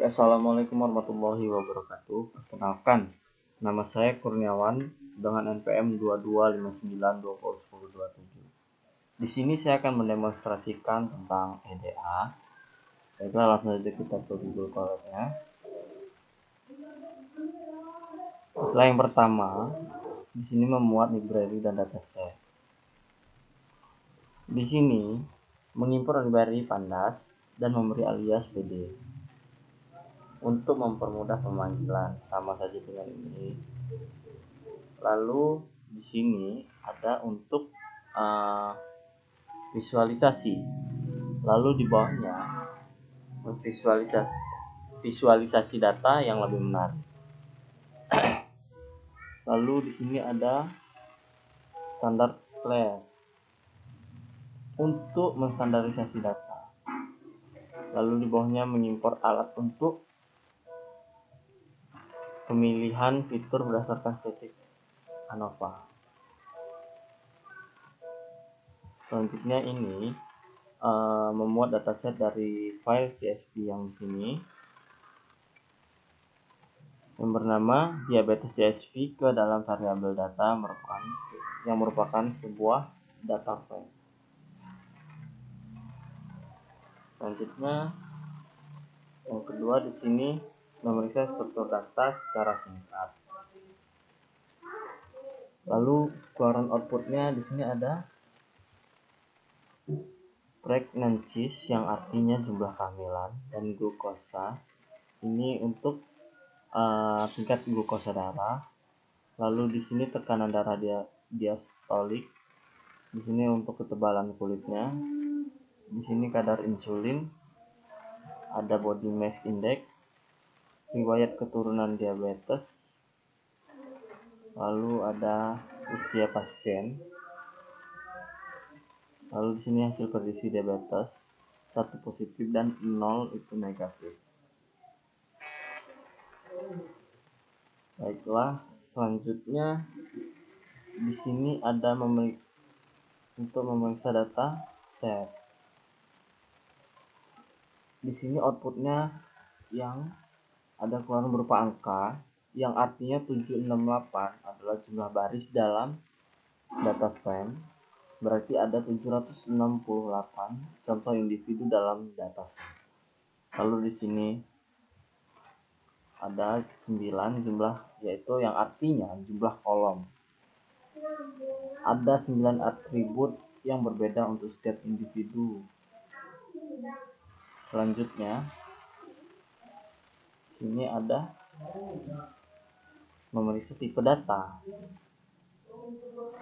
Assalamualaikum warahmatullahi wabarakatuh. Perkenalkan, nama saya Kurniawan dengan NPM 2259201027. Di sini saya akan mendemonstrasikan tentang EDA. Baiklah, langsung saja kita ke Google Colab-nya. Setelah yang pertama, di sini memuat library dan dataset. Di sini mengimpor library Pandas dan memberi alias PD. Untuk mempermudah pemanggilan, sama saja dengan ini. Lalu di sini ada untuk visualisasi. Lalu di bawahnya visualisasi data yang lebih menarik. Lalu di sini ada standar slide untuk menstandarisasi data. Lalu di bawahnya mengimpor alat untuk pemilihan fitur berdasarkan spesifik ANOVA. Selanjutnya ini memuat dataset dari file CSV yang di sini yang bernama diabetes CSV ke dalam variabel data yang merupakan sebuah data frame. Selanjutnya yang kedua di sini memeriksa struktur data secara singkat. Lalu keluaran outputnya di sini ada pregnancies yang artinya jumlah kehamilan dan glukosa ini untuk tingkat glukosa darah. Lalu di sini tekanan darah diastolik. Di sini untuk ketebalan kulitnya. Di sini kadar insulin. Ada body mass index. Riwayat keturunan diabetes. Lalu ada usia pasien. Lalu di sini hasil prediksi diabetes. 1 positif dan 0 itu negatif. Baiklah, selanjutnya di sini ada untuk memeriksa data set. Di sini outputnya yang ada keluaran berupa angka yang artinya 768 adalah jumlah baris dalam data frame. Berarti ada 768 contoh individu dalam dataset. Lalu di sini ada 9 jumlah, yaitu yang artinya jumlah kolom. Ada 9 atribut yang berbeda untuk setiap individu. Selanjutnya sini ada memeriksa tipe data,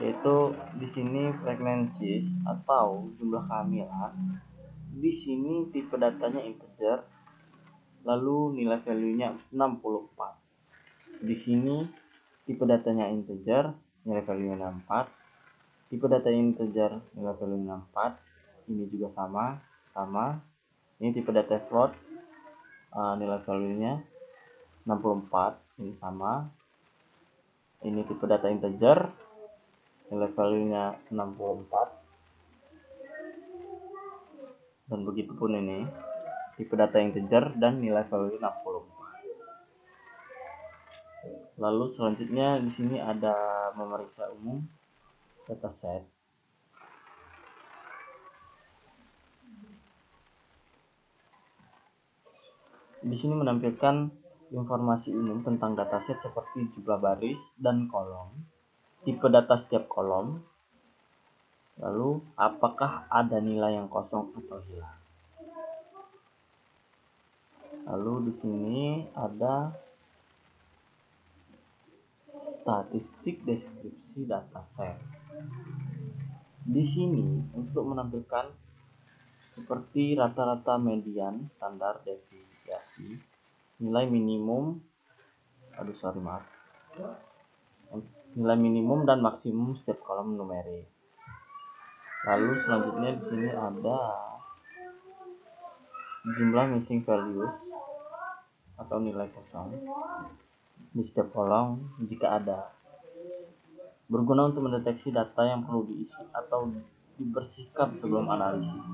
yaitu di sini pregnancies atau jumlah kehamilan. Di sini tipe datanya integer, lalu nilai value-nya 64. Di sini tipe datanya integer, nilai value-nya 64. Tipe datanya integer, nilai value-nya 64. Ini juga sama. Ini tipe data float, nilai value-nya 64. Ini sama. Ini tipe data integer, nilai value-nya 64. Dan begitu pun ini tipe data integer dan nilai value 64. Lalu selanjutnya di sini ada memeriksa umum dataset. Di sini menampilkan informasi umum tentang dataset seperti jumlah baris dan kolom, tipe data setiap kolom, lalu apakah ada nilai yang kosong atau hilang. Lalu di sini ada statistik deskripsi dataset. Di sini untuk menampilkan seperti rata-rata median, standar deviasi, nilai minimum, nilai minimum dan maksimum setiap kolom numerik. Lalu selanjutnya di sini ada jumlah missing values atau nilai kosong di setiap kolom jika ada. Berguna untuk mendeteksi data yang perlu diisi atau dibersihkan sebelum analisis.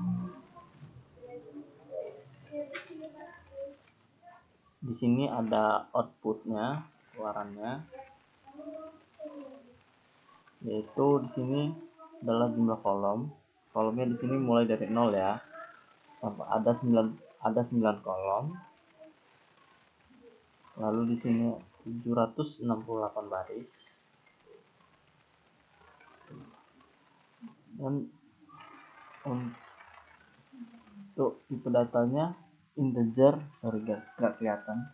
Di sini ada outputnya, keluarannya, yaitu di sini adalah jumlah kolom. Kolomnya di sini mulai dari 0 ya, sampai ada 9 kolom. Lalu di sini 768 baris. Dan untuk tipe datanya integer, nggak kelihatan,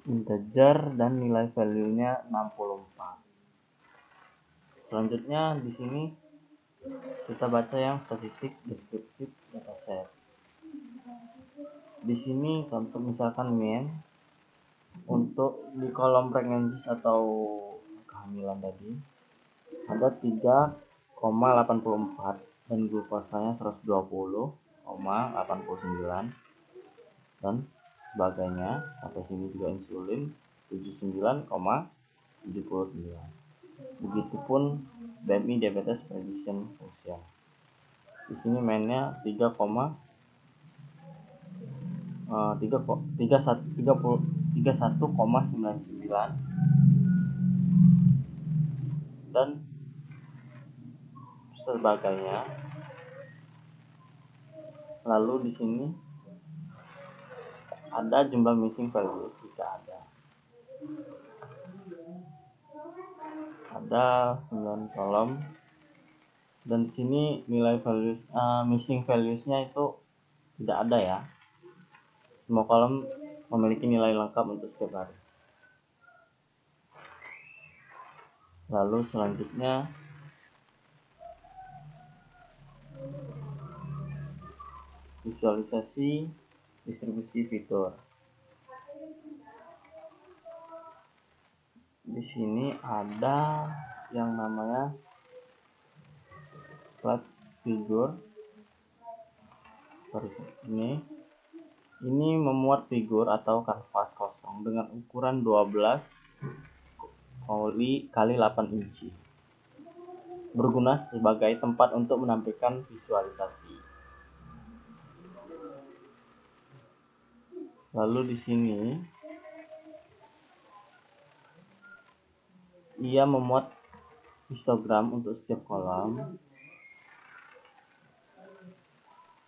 integer dan nilai value-nya 64. Selanjutnya di sini kita baca yang statistik deskriptif dataset. Di sini contoh misalkan main, untuk di kolom pregnancies atau kehamilan tadi ada 3,84 dan glukosanya 120,89 dan sebagainya. Sampai sini juga insulin 79,79. Begitupun BMI diabetes prediction function. Di sini mainnya 31,99 dan sebagainya. Lalu di sini ada jumlah missing values jika ada 9 kolom, dan di sini nilai values missing values-nya itu tidak ada ya. Semua kolom memiliki nilai lengkap untuk setiap baris. Lalu selanjutnya visualisasi distribusi fitur. Di sini ada yang namanya flat figure. Ini memuat figur atau kanvas kosong dengan ukuran 12 kali 8 inci. Berguna sebagai tempat untuk menampilkan visualisasi. Lalu di sini ia memuat histogram untuk setiap kolom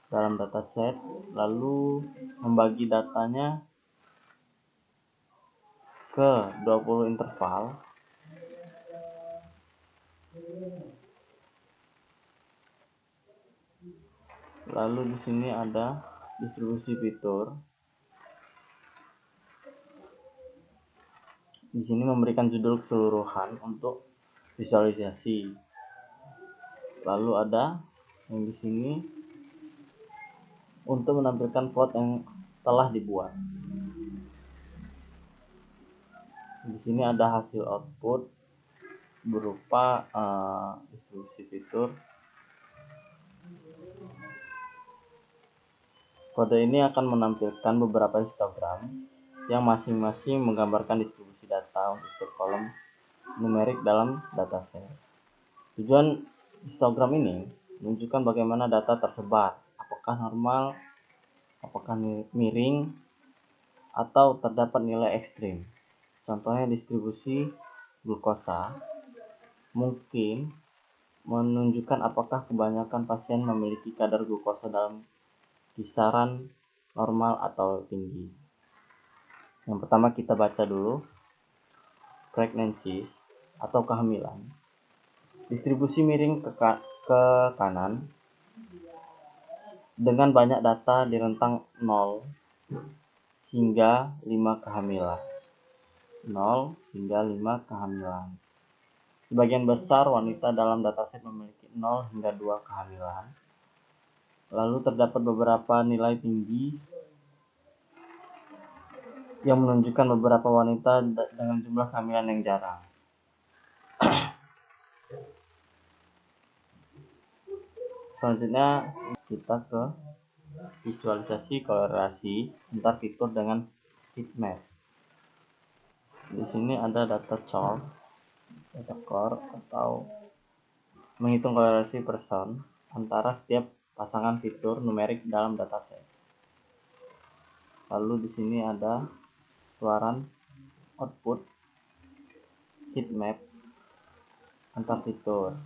dalam dataset, lalu membagi datanya ke 20 interval. Lalu di sini ada distribusi fitur. Di sini memberikan judul keseluruhan untuk visualisasi. Lalu ada yang di sini untuk menampilkan plot yang telah dibuat. Di sini ada hasil output berupa distribusi fitur. Kode ini akan menampilkan beberapa histogram yang masing-masing menggambarkan distribusi data untuk setiap kolom numerik dalam dataset. Tujuan histogram ini menunjukkan bagaimana data tersebar, apakah normal, apakah miring, atau terdapat nilai ekstrim. Contohnya distribusi glukosa mungkin menunjukkan apakah kebanyakan pasien memiliki kadar glukosa dalam kisaran normal atau tinggi. Yang pertama kita baca dulu pregnancies atau kehamilan. Distribusi miring ke kanan dengan banyak data di rentang 0 hingga 5 kehamilan. 0 hingga 5 kehamilan. Sebagian besar wanita dalam dataset memiliki 0 hingga 2 kehamilan. Lalu terdapat beberapa nilai tinggi yang menunjukkan beberapa wanita dengan jumlah kehamilan yang jarang. Selanjutnya kita ke visualisasi korelasi antar fitur dengan heatmap. Di sini ada data chart, data core atau menghitung korelasi person antara setiap pasangan fitur numerik dalam dataset. Lalu di sini ada keluaran, output, heat map, antar fitur.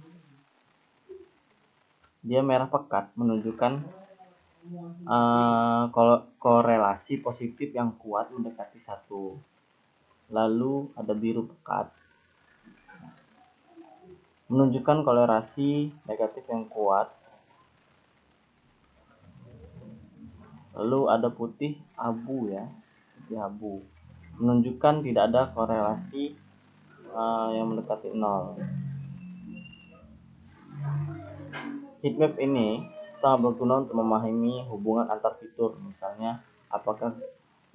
Dia merah pekat menunjukkan korelasi positif yang kuat mendekati 1. Lalu ada biru pekat menunjukkan korelasi negatif yang kuat. Lalu ada putih abu menunjukkan tidak ada korelasi yang mendekati 0. Heatmap ini sangat berguna untuk memahami hubungan antar fitur, misalnya apakah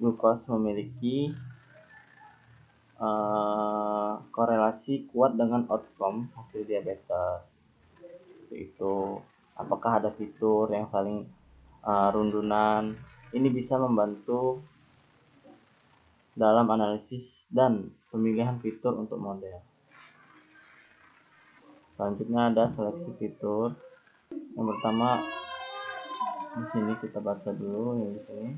glukos memiliki korelasi kuat dengan outcome hasil diabetes. Itu apakah ada fitur yang saling rundunan. Ini bisa membantu dalam analisis dan pemilihan fitur untuk model. Selanjutnya ada seleksi fitur. Yang pertama di sini kita baca dulu yang di sini.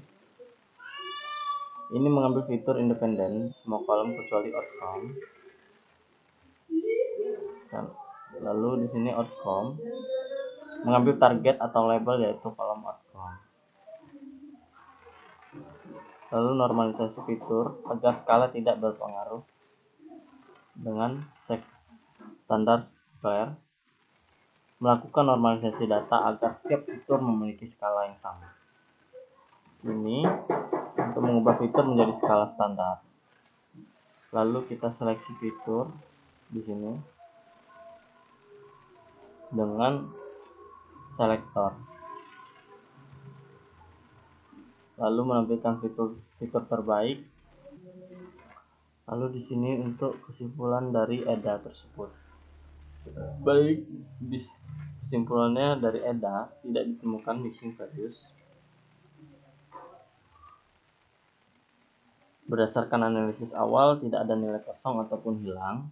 Ini mengambil fitur independen semua kolom kecuali outcome. Lalu di sini outcome mengambil target atau label yaitu kolom outcome. Lalu normalisasi fitur agar skala tidak berpengaruh dengan standar square. Melakukan normalisasi data agar setiap fitur memiliki skala yang sama. Ini untuk mengubah fitur menjadi skala standar. Lalu kita seleksi fitur di sini dengan selektor. Lalu menampilkan fitur terbaik. Lalu di sini untuk kesimpulan dari EDA tersebut. Baik, kesimpulannya dari EDA tidak ditemukan missing values. Berdasarkan analisis awal, tidak ada nilai kosong ataupun hilang.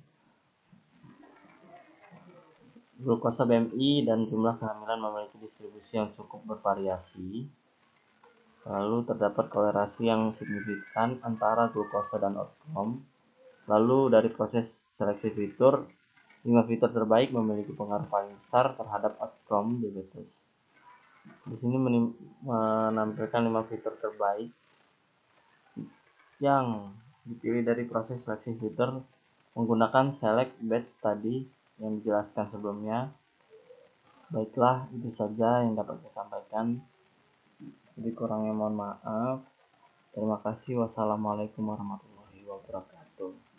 Glukosa BMI dan jumlah kehamilan memiliki distribusi yang cukup bervariasi. Lalu terdapat korelasi yang signifikan antara glukosa dan outcome. Lalu dari proses seleksi fitur, 5 fitur terbaik memiliki pengaruh paling besar terhadap outcome diabetes. Di sini menampilkan 5 fitur terbaik yang dipilih dari proses seleksi fitur menggunakan select batch study yang dijelaskan sebelumnya. Baiklah, itu saja yang dapat saya sampaikan. Jadi kurangnya mohon maaf. Terima kasih. Wassalamualaikum warahmatullahi wabarakatuh.